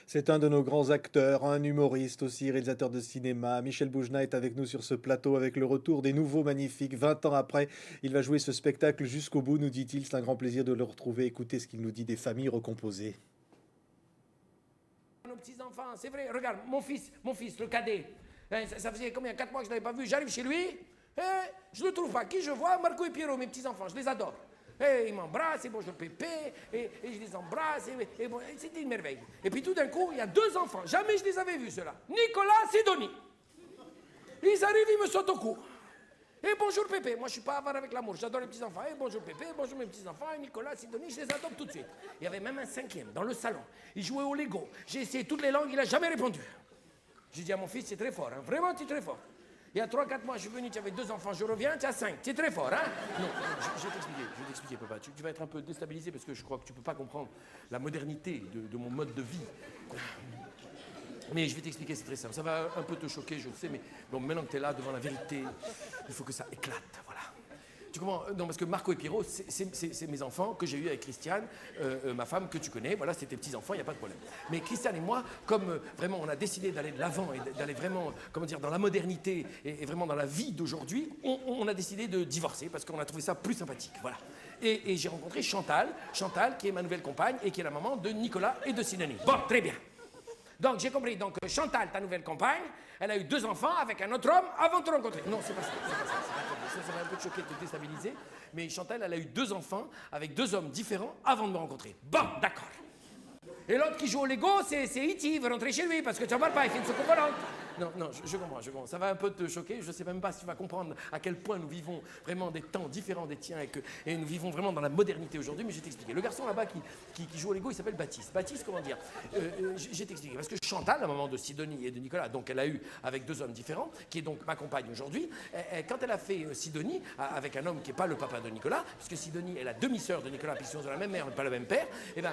C'est un de nos grands acteurs, un humoriste aussi, réalisateur de cinéma. Michel Boujna est avec nous sur ce plateau avec le retour des nouveaux magnifiques. 20 ans après, il va jouer ce spectacle jusqu'au bout, nous dit-il. C'est un grand plaisir de le retrouver. Écoutez ce qu'il nous dit des familles recomposées. Nos petits-enfants, c'est vrai, regarde, mon fils, le cadet, hein, ça faisait combien, 4 mois que je ne l'avais pas vu, j'arrive chez lui, je ne le trouve pas. Qui je vois? Marco et Pierrot, mes petits-enfants, je les adore. Et ils m'embrassent, et bonjour Pépé, et je les embrasse, et bon, c'était une merveille. Et puis tout d'un coup, il y a 2 enfants, jamais je les avais vus ceux-là, Nicolas, Sidonie. Ils arrivent, ils me sautent au cou. Et bonjour Pépé, moi je suis pas avare avec l'amour, j'adore les petits-enfants. Et bonjour Pépé, bonjour mes petits-enfants, et Nicolas, Sidonie, je les adopte tout de suite. Il y avait même un 5e dans le salon, il jouait au Lego. J'ai essayé toutes les langues, il n'a jamais répondu. J'ai dit à mon fils, c'est très fort, hein. Vraiment, tu es très fort. Il y a 3-4 mois, je suis venu, tu avais 2 enfants, je reviens, tu as 5, tu es très fort, hein. Non, je vais t'expliquer, papa. Tu vas être un peu déstabilisé parce que je crois que tu peux pas comprendre la modernité de mon mode de vie. Mais je vais t'expliquer, c'est très simple. Ça va un peu te choquer, je le sais, mais bon, maintenant que tu es là devant la vérité, il faut que ça éclate, voilà. Tu comprends? Non, parce que Marco et Pierrot, c'est mes enfants que j'ai eu avec Christiane, ma femme que tu connais. Voilà, c'est tes petits-enfants, il n'y a pas de problème. Mais Christiane et moi, comme vraiment on a décidé d'aller de l'avant et d'aller vraiment, comment dire, dans la modernité et vraiment dans la vie d'aujourd'hui, on a décidé de divorcer parce qu'on a trouvé ça plus sympathique, voilà. Et j'ai rencontré Chantal, qui est ma nouvelle compagne et qui est la maman de Nicolas et de Sidonie. Bon, très bien. Donc j'ai compris, donc Chantal, ta nouvelle compagne, elle a eu 2 enfants avec un autre homme avant de te rencontrer. Non, c'est pas ça, ça va un peu te choquer, te déstabiliser. Mais Chantal, elle a eu 2 enfants avec 2 hommes différents avant de me rencontrer. Bon, d'accord. Et l'autre qui joue au Lego, c'est E.T., il veut rentrer chez lui parce que tu n'en parles pas, il fait une soucoupe volante. Non, je comprends. Ça va un peu te choquer. Je ne sais même pas si tu vas comprendre à quel point nous vivons vraiment des temps différents des tiens et nous vivons vraiment dans la modernité aujourd'hui. Mais je vais t'expliquer. Le garçon là-bas qui joue au Lego, il s'appelle Baptiste. Baptiste, comment dire? Je vais t'expliquer. Parce que Chantal, la maman de Sidonie et de Nicolas, donc elle a eu avec 2 hommes différents, qui est donc ma compagne aujourd'hui, quand elle a fait Sidonie avec un homme qui n'est pas le papa de Nicolas, puisque Sidonie est la demi-sœur de Nicolas, puisqu'ils sont de la même mère mais pas le même père, et ben,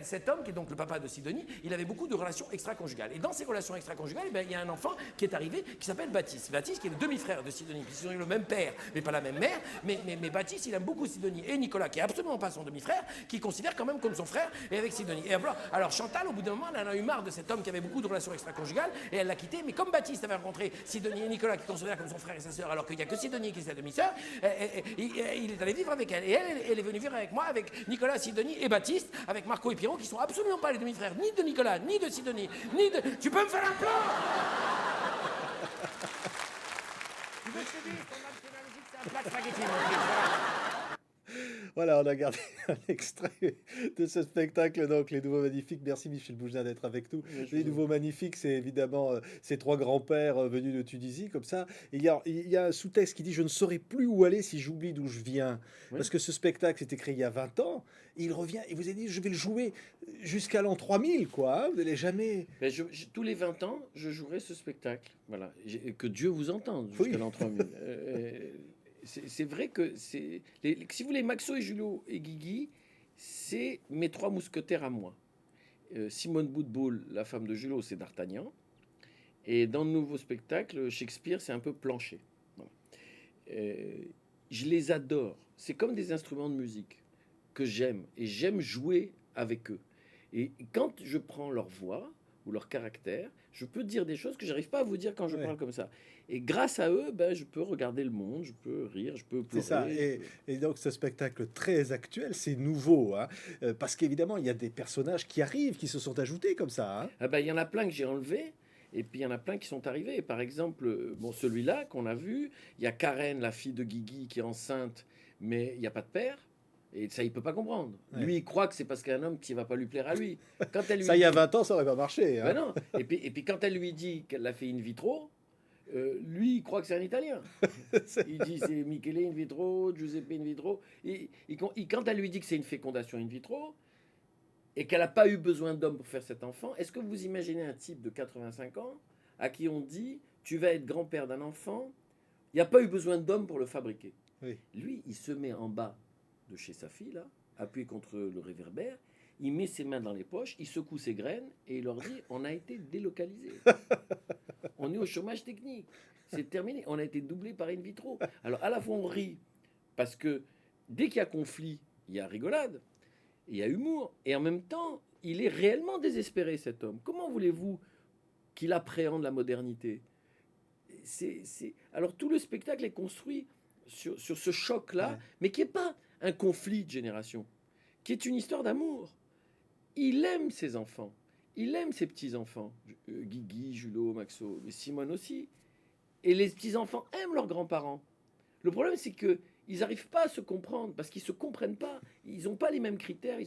cet homme qui est donc le papa de Sidonie, il avait beaucoup de relations extra-conjugales. Et dans ces relations extra-conjugales, eh ben, il y a un enfant qui est arrivé qui s'appelle Baptiste. Baptiste qui est le demi-frère de Sidonie, qui sont le même père mais pas la même mère. Mais Baptiste, il aime beaucoup Sidonie. Et Nicolas, qui est absolument pas son demi-frère, qui considère quand même comme son frère et avec Sidonie. Et alors Chantal, au bout d'un moment, elle en a eu marre de cet homme qui avait beaucoup de relations extra-conjugales et elle l'a quitté. Mais comme Baptiste avait rencontré Sidonie et Nicolas, qui considèrent comme son frère et sa sœur, alors qu'il n'y a que Sidonie qui est sa demi-sœur, il est allé vivre avec elle. Et elle est venue vivre avec moi, avec Nicolas, Sidonie et Baptiste, avec Marco et Pierrot, qui sont absolument pas les demi-frères, ni de Nicolas, ni de Sidonie, ni de... Tu peux me faire un plan? Tu veux que je te dise, ton âme technologique, c'est un plat de spaghetti, mon fils, voilà. Voilà, on a gardé un extrait de ce spectacle, donc Les Nouveaux Magnifiques. Merci Michel Boujna d'être avec nous. Les Nouveaux Magnifiques, c'est évidemment ces 3 grands-pères venus de Tunisie, comme ça. Et il y a un sous-texte qui dit: Je ne saurais plus où aller si j'oublie d'où je viens. Oui. Parce que ce spectacle s'était créé il y a 20 ans, et il revient, et vous avez dit: Je vais le jouer jusqu'à l'an 3000, quoi, hein. Vous n'allez jamais... Ben, tous les 20 ans, je jouerai ce spectacle. Voilà. Que Dieu vous entende jusqu'à Oui. l'an 3000. C'est vrai que si vous voulez, Maxo et Julio et Guigui, c'est mes 3 mousquetaires à moi. Simone Boutboul, la femme de Julio, c'est D'Artagnan. Et dans le nouveau spectacle, Shakespeare, c'est un peu Plancher. Voilà. Je les adore. C'est comme des instruments de musique que j'aime. Et j'aime jouer avec eux. Et quand je prends leur voix ou leur caractère, je peux dire des choses que j'arrive pas à vous dire quand je Ouais. parle comme ça. Et grâce à eux, ben, je peux regarder le monde, je peux rire, je peux C'est pleurer. ça. Et donc, ce spectacle très actuel, c'est nouveau, hein, parce qu'évidemment, il y a des personnages qui arrivent, qui se sont ajoutés comme ça, hein. Ah ben, il y en a plein que j'ai enlevés. Et puis il y en a plein qui sont arrivés. Par exemple, bon, celui-là qu'on a vu, il y a Karen, la fille de Guigui, qui est enceinte, mais il n'y a pas de père. Et ça, il peut pas comprendre. Ouais. Lui, il croit que c'est parce qu'un homme qui va pas lui plaire à lui. Quand elle lui Ça, il y a dit- 20 ans, ça aurait pas marché, Ben hein. non. Et puis quand elle lui dit qu'elle l'a fait in vitro, lui, il croit que c'est un Italien. Il dit c'est Michele in vitro, Giuseppe in vitro. Quand elle lui dit que c'est une fécondation in vitro et qu'elle n'a pas eu besoin d'homme pour faire cet enfant, est-ce que vous imaginez un type de 85 ans à qui on dit tu vas être grand-père d'un enfant, il n'y a pas eu besoin d'homme pour le fabriquer. Oui. Lui, il se met en bas de chez sa fille, là, appuyé contre le réverbère, il met ses mains dans les poches, il secoue ses graines et il leur dit on a été délocalisé. On est au chômage technique. C'est terminé. On a été doublé par in vitro. Alors, à la fois, on rit parce que dès qu'il y a conflit, il y a rigolade, il y a humour, et en même temps, il est réellement désespéré, cet homme. Comment voulez-vous qu'il appréhende la modernité? Alors tout le spectacle est construit sur ce choc-là, Ouais. mais qui n'est pas un conflit de génération, qui est une histoire d'amour. Il aime ses enfants, il aime ses petits-enfants, Guigui, Julot, Maxo, mais Simone aussi. Et les petits-enfants aiment leurs grands-parents. Le problème, c'est que ils n'arrivent pas à se comprendre, parce qu'ils ne se comprennent pas. Ils n'ont pas les mêmes critères.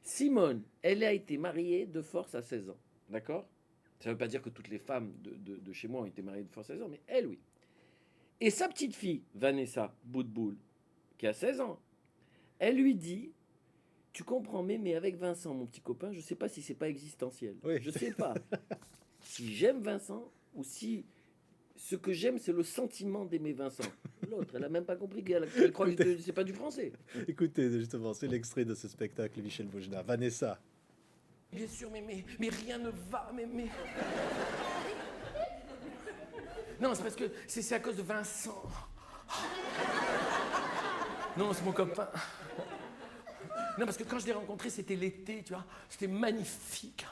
Simone, elle a été mariée de force à 16 ans. D'accord? Ça ne veut pas dire que toutes les femmes de chez moi ont été mariées de force à 16 ans, mais elle, oui. Et sa petite fille, Vanessa Boutboul, qui a 16 ans, elle lui dit, tu comprends, mais avec Vincent, mon petit copain, je ne sais pas si c'est pas existentiel. Oui. Je ne sais pas si j'aime Vincent ou si ce que j'aime, c'est le sentiment d'aimer Vincent. L'autre, elle n'a même pas compris qu'elle croit que c'est pas du français. Écoutez, justement, c'est l'extrait de ce spectacle, Michel Boujna. Vanessa. Bien sûr, mais rien ne va, mais... Non, c'est parce que c'est à cause de Vincent. Non, c'est mon copain. Non, parce que quand je l'ai rencontré, c'était l'été, tu vois. C'était magnifique.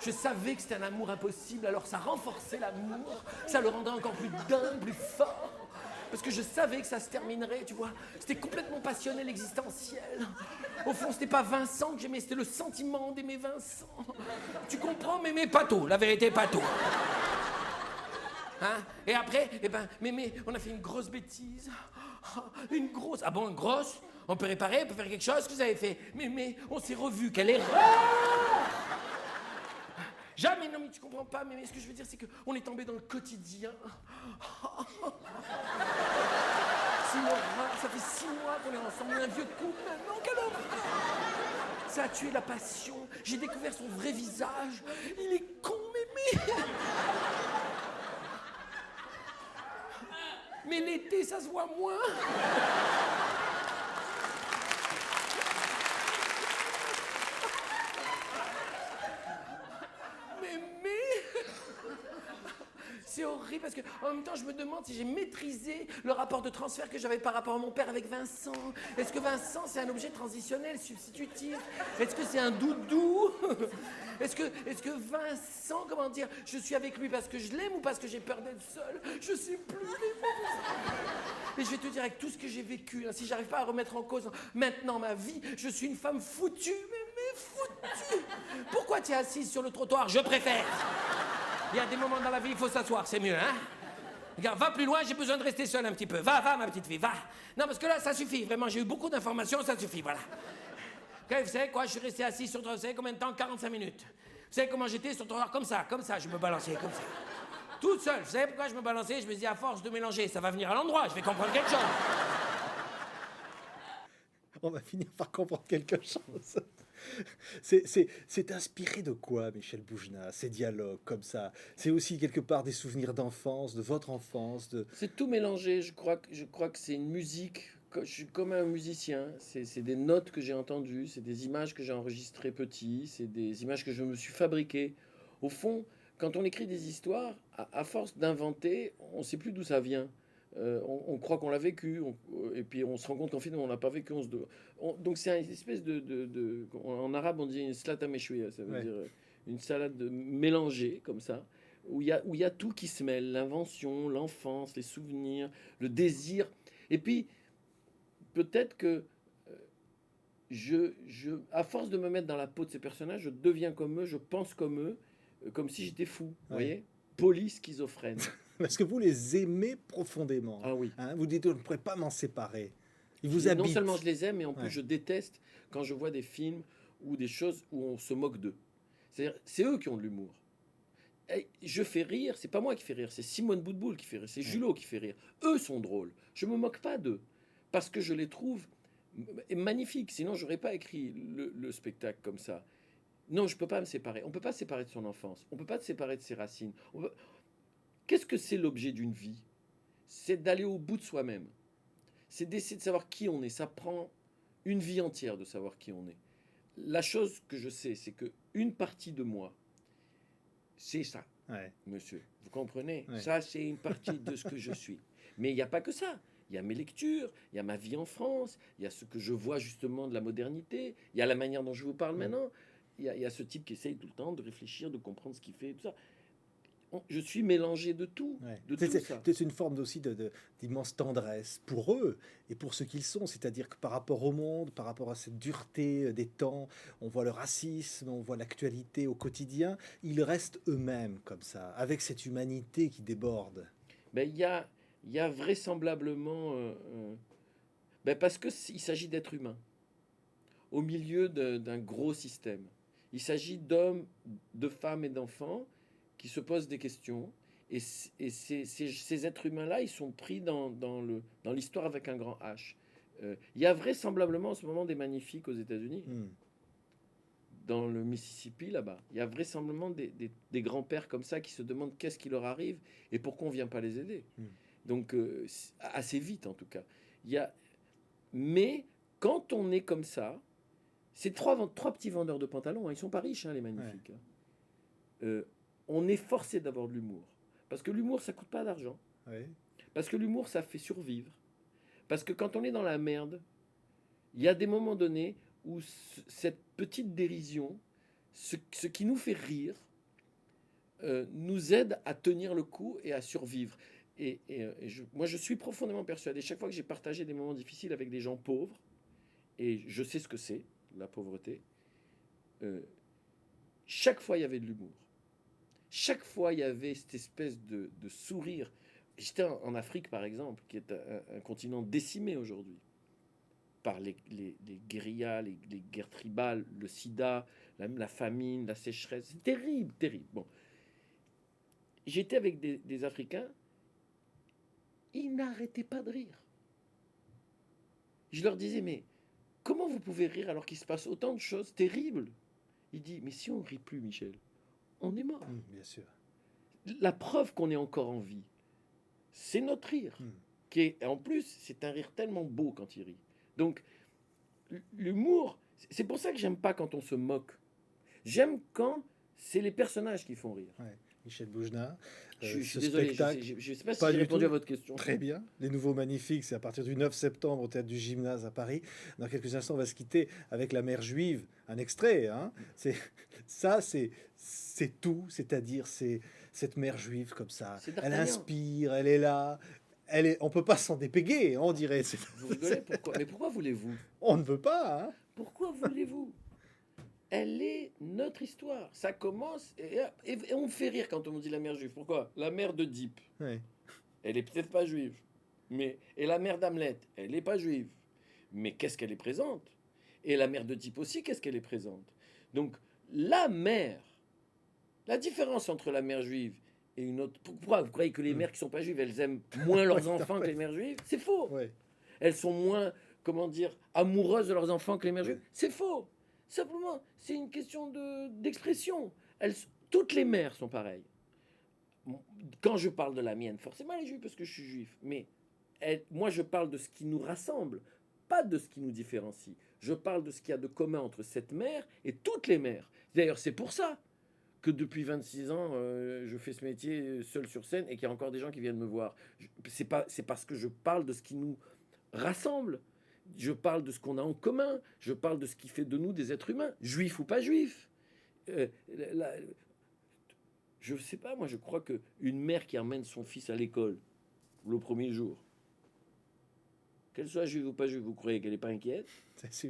Je savais que c'était un amour impossible, alors ça renforçait l'amour. Ça le rendait encore plus dingue, plus fort. Parce que je savais que ça se terminerait, tu vois. C'était complètement passionnel, existentiel. Au fond, c'était pas Vincent que j'aimais, c'était le sentiment d'aimer Vincent. Tu comprends, mais pas tout, la vérité, pas tout. Hein? Et après, eh ben, mais, on a fait une grosse bêtise. Une grosse. Ah bon, une grosse? On peut réparer, on peut faire quelque chose que vous avez fait. Mais, on s'est revus, quelle erreur! Jamais, non, mais tu comprends pas, mais ce que je veux dire, c'est qu'on est tombé dans le quotidien. C'est une horreur, ça fait 6 mois qu'on est ensemble, on est un vieux couple maintenant, quelle horreur! Ça a tué la passion, j'ai découvert son vrai visage. Il est con, mais... Mais l'été, ça se voit moins. C'est horrible parce que en même temps, je me demande si j'ai maîtrisé le rapport de transfert que j'avais par rapport à mon père avec Vincent. Est-ce que Vincent, c'est un objet transitionnel, substitutif? Est-ce que c'est un doudou? Est-ce que Vincent, comment dire, je suis avec lui parce que je l'aime ou parce que j'ai peur d'être seule? Je sais plus. Et je vais te dire, avec tout ce que j'ai vécu, hein, si j'arrive pas à remettre en cause maintenant ma vie, je suis une femme foutue, mais foutue. Pourquoi tu es assise sur le trottoir? Je préfère. Il y a des moments dans la vie, il faut s'asseoir, c'est mieux, hein? Regarde, va plus loin, j'ai besoin de rester seule un petit peu. Va, ma petite fille, va. Non, parce que là, ça suffit, vraiment, j'ai eu beaucoup d'informations, ça suffit, voilà. Okay, vous savez quoi, je suis resté assis sur le trottoir, vous savez combien de temps? 45 minutes. Vous savez comment j'étais sur le trottoir? Comme ça, je me balançais, comme ça. Toute seule, vous savez pourquoi je me balançais? Je me disais, à force de mélanger, ça va venir à l'endroit, je vais comprendre quelque chose. On va finir par comprendre quelque chose. C'est inspiré de quoi, Michel Boujna, ces dialogues comme ça? C'est aussi quelque part des souvenirs d'enfance, de votre enfance, de... C'est tout mélangé. Je crois que c'est une musique. Je suis comme un musicien. C'est des notes que j'ai entendues, c'est des images que j'ai enregistrées petit, c'est des images que je me suis fabriquées. Au fond, quand on écrit des histoires, à force d'inventer, on ne sait plus d'où ça vient. On croit qu'on l'a vécu, et puis on se rend compte qu'en fait, on l'a pas vécu. Donc c'est une espèce en arabe, on dit une slata meshouya, ça veut Ouais. dire une salade mélangée, comme ça, où il y a tout qui se mêle, l'invention, l'enfance, les souvenirs, le désir. Et puis, peut-être que à force de me mettre dans la peau de ces personnages, je deviens comme eux, je pense comme eux, comme si j'étais fou, vous Ouais. voyez? Polyschizophrène. Parce que vous les aimez profondément. Ah oui. Hein, vous dites, je ne pourrais pas m'en séparer. Ils vous Non habitent. seulement je les aime, mais en plus Ouais. je déteste quand je vois des films ou des choses où on se moque d'eux. C'est-à-dire, c'est eux qui ont de l'humour. Et je fais rire, c'est pas moi qui fais rire, c'est Simone Boutboul qui fait rire, c'est Julot qui fait rire. Eux sont drôles. Je me moque pas d'eux parce que je les trouve magnifiques. Sinon, j'aurais pas écrit le spectacle comme ça. Non, je peux pas me séparer. On peut pas se séparer de son enfance. On peut pas se séparer de ses racines. Qu'est-ce que c'est l'objet d'une vie? C'est d'aller au bout de soi-même. C'est d'essayer de savoir qui on est. Ça prend une vie entière de savoir qui on est. La chose que je sais, c'est que une partie de moi, c'est ça, Ouais. monsieur. Vous comprenez? Ouais. Ça, c'est une partie de ce que je suis. Mais il n'y a pas que ça. Il y a mes lectures, il y a ma vie en France, il y a ce que je vois justement de la modernité, il y a la manière dont je vous parle maintenant. Il y a ce type qui essaye tout le temps de réfléchir, de comprendre ce qu'il fait, tout ça. Je suis mélangé de tout, Ouais. de tout ça. C'est une forme aussi d'immense tendresse pour eux et pour ce qu'ils sont. C'est-à-dire que par rapport au monde, par rapport à cette dureté des temps, on voit le racisme, on voit l'actualité au quotidien, ils restent eux-mêmes comme ça, avec cette humanité qui déborde. Ben, il y a vraisemblablement... parce qu'il s'agit d'êtres humains, au milieu d'un gros système. Il s'agit d'hommes, de femmes et d'enfants qui se posent des questions. Et ces êtres humains-là, ils sont pris dans l'histoire avec un grand H. Il y a vraisemblablement en ce moment des magnifiques aux États-Unis, dans le Mississippi, là-bas. Il y a vraisemblablement des grands-pères comme ça qui se demandent qu'est-ce qui leur arrive et pourquoi on ne vient pas les aider. Donc, assez vite en tout cas. Mais quand on est comme ça, c'est trois petits vendeurs de pantalons, hein, ils sont pas riches, hein, les magnifiques. Ouais. On est forcé d'avoir de l'humour. Parce que l'humour, ça coûte pas d'argent. Ouais. Parce que l'humour, ça fait survivre. Parce que quand on est dans la merde, il y a des moments donnés où cette petite dérision, ce qui nous fait rire, nous aide à tenir le coup et à survivre. Moi, je suis profondément persuadé, chaque fois que j'ai partagé des moments difficiles avec des gens pauvres, et je sais ce que c'est, la pauvreté, chaque fois, il y avait de l'humour. Chaque fois, il y avait cette espèce de sourire. J'étais en Afrique, par exemple, qui est un continent décimé aujourd'hui par les guérillas, les guerres tribales, le sida, la famine, la sécheresse. C'est terrible, terrible. Bon. J'étais avec des Africains, ils n'arrêtaient pas de rire. Je leur disais, mais comment vous pouvez rire alors qu'il se passe autant de choses terribles? Il dit, mais si on ne rit plus, Michel, on est mort. Bien sûr. La preuve qu'on est encore en vie, c'est notre rire. Qui est, en plus, c'est un rire tellement beau quand il rit. Donc, l'humour, c'est pour ça que j'aime pas quand on se moque. J'aime quand c'est les personnages qui font rire. Ouais. Michel Boujna. Je suis désolé, je ne sais pas si j'ai répondu à votre question. Très bien. Les Nouveaux Magnifiques, c'est à partir du 9 septembre au Théâtre du Gymnase à Paris. Dans quelques instants, on va se quitter avec La Mère Juive, un extrait. Hein. C'est tout, c'est-à-dire c'est cette mère juive comme ça. Elle inspire, elle est là. On peut pas s'en dépéguer, on dirait. Vous rigolez, pourquoi? Mais pourquoi voulez-vous? On ne veut pas. Hein. Pourquoi voulez-vous? Elle est notre histoire. Ça commence et on me fait rire quand on me dit la mère juive. Pourquoi? La mère de Deep. Ouais. Elle est peut-être pas juive. Et la mère d'Hamlet, elle n'est pas juive. Mais qu'est-ce qu'elle est présente? Et la mère de Deep aussi, qu'est-ce qu'elle est présente? Donc, la mère, la différence entre la mère juive et une autre... Pourquoi vous croyez que les mères qui sont pas juives, elles aiment moins leurs enfants que les mères juives? C'est faux. Ouais. Elles sont moins, amoureuses de leurs enfants que les mères juives? C'est faux. Simplement, c'est une question d'expression. Toutes les mères sont pareilles. Quand je parle de la mienne, forcément elle est juive parce que je suis juif. Mais moi, je parle de ce qui nous rassemble, pas de ce qui nous différencie. Je parle de ce qu'il y a de commun entre cette mère et toutes les mères. D'ailleurs, c'est pour ça que depuis 26 ans, je fais ce métier seul sur scène et qu'il y a encore des gens qui viennent me voir. C'est parce que je parle de ce qui nous rassemble. Je parle de ce qu'on a en commun. Je parle de ce qui fait de nous des êtres humains, juifs ou pas juifs. Je ne sais pas, moi je crois qu'une mère qui emmène son fils à l'école le premier jour, qu'elle soit juive ou pas juive, vous croyez qu'elle n'est pas inquiète?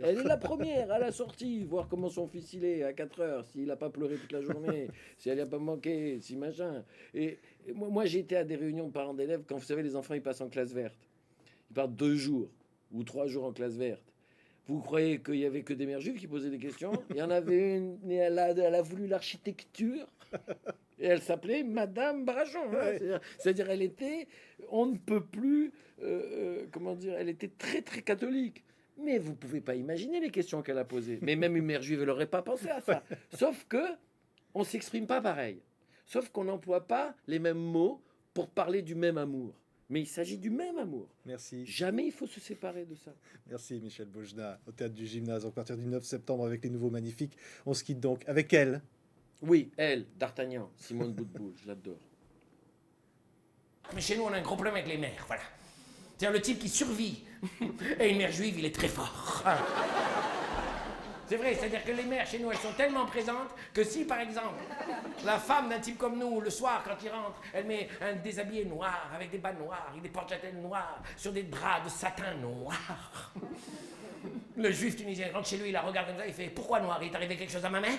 Elle est la première à la sortie, voir comment son fils il est à 4 heures, s'il n'a pas pleuré toute la journée, si elle n'a pas manqué, si machin. Et moi j'ai été à des réunions de parents d'élèves quand vous savez les enfants ils passent en classe verte. Ils partent 2 jours ou 3 jours en classe verte. Vous croyez qu'il n'y avait que des mères juives qui posaient des questions? Il y en avait une, et elle a voulu l'architecture. Et elle s'appelait Madame Brajon. Hein. C'est-à-dire, elle était, on ne peut plus, elle était très très catholique. Mais vous pouvez pas imaginer les questions qu'elle a posées. Mais même une mère juive, elle n'aurait pas pensé à ça. Sauf que on s'exprime pas pareil. Sauf qu'on n'emploie pas les mêmes mots pour parler du même amour. Mais il s'agit du même amour. Merci. Jamais il faut se séparer de ça. Merci Michel Boujna, au Théâtre du Gymnase, à partir du 9 septembre avec les Nouveaux Magnifiques. On se quitte donc avec elle. Oui, elle, D'Artagnan, Simone Boutboul, je l'adore. Mais chez nous, on a un gros problème avec les mères, voilà. C'est-à-dire le type qui survit. Et une mère juive, il est très fort. C'est vrai, c'est-à-dire que les mères chez nous, elles sont tellement présentes que si, par exemple, la femme d'un type comme nous, le soir, quand il rentre, elle met un déshabillé noir, avec des bas noirs, et des porte-chatelles noirs, sur des draps de satin noir. Le juif tunisien rentre chez lui, il la regarde comme ça, il fait « Pourquoi noir? Il est arrivé quelque chose à ma mère ?»